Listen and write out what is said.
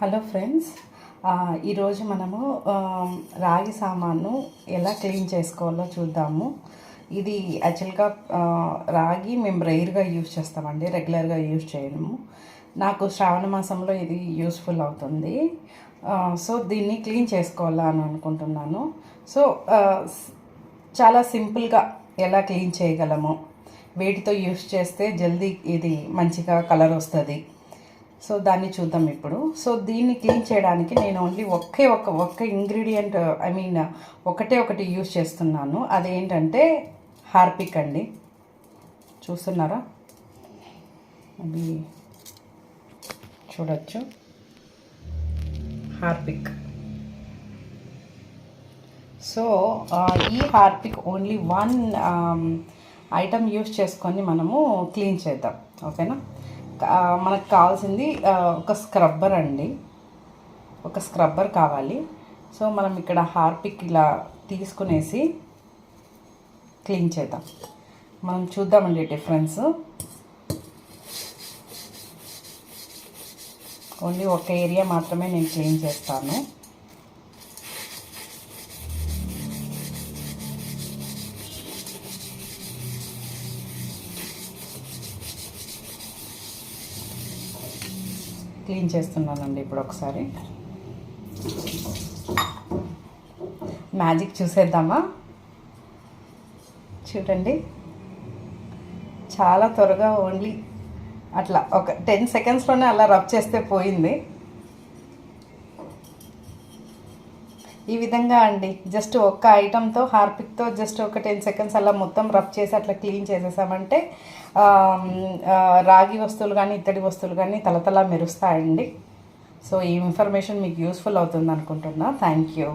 Hello friends, ఈరోజు మనము రాగి సామాను ఎలా క్లీన్ చేసుకోవాలో చూద్దాము. ఇది యాక్చువల్గా రాగి మేము రేర్గా యూజ్ చేస్తామండి, రెగ్యులర్గా యూజ్ చేయము. నాకు శ్రావణ మాసంలో ఇది యూస్ఫుల్ అవుతుంది. సో దీన్ని క్లీన్ చేసుకోవాలా అని అనుకుంటున్నాను. సో చాలా సింపుల్గా ఎలా క్లీన్ చేయగలము, వేటితో యూజ్ చేస్తే జల్దీ ఇది మంచిగా కలర్ వస్తుంది, సో దాన్ని చూద్దాం ఇప్పుడు. సో దీన్ని క్లీన్ చేయడానికి నేను ఓన్లీ ఒక్క ఇంగ్రీడియంట్ ఒకటి యూజ్ చేస్తున్నాను. అదేంటంటే హార్పిక్ అండి. చూస్తున్నారా, అది చూడొచ్చు, హార్పిక్. సో ఈ Harpic only one item use చేసుకొని మనము క్లీన్ చేద్దాం, ఓకేనా. మనకు కావాల్సింది ఒక స్క్రబ్బర్ అండి, ఒక స్క్రబ్బర్ కావాలి. సో మనం ఇక్కడ హార్పిక్ ఇలా తీసుకునేసి క్లీన్ చేద్దాం. మనం చూద్దామండి డిఫరెన్స్. ఓన్లీ ఒక ఏరియా మాత్రమే నేను క్లీన్ చేస్తాను. క్లీన్ చేస్తున్నానండి ఇప్పుడు. ఒకసారి మ్యాజిక్ చూసేద్దామా. చూడండి, చాలా త్వరగా, ఓన్లీ అట్లా ఒక 10 సెకండ్స్లోనే అలా రబ్ చేస్తే పోయింది. ఈ విధంగా అండి, జస్ట్ ఒక్క ఐటమ్తో హార్పిక్తో జస్ట్ ఒక 10 సెకండ్స్ అలా మొత్తం రబ్ చేసి అట్లా క్లీన్ చేసేసామంటే రాగి వస్తువులు కానీ ఇత్తడి వస్తువులు కానీ తలతలా మెరుస్తాయండి. సో ఈ ఇన్ఫర్మేషన్ మీకు యూస్ఫుల్ అవుతుంది అనుకుంటున్నా. Thank you.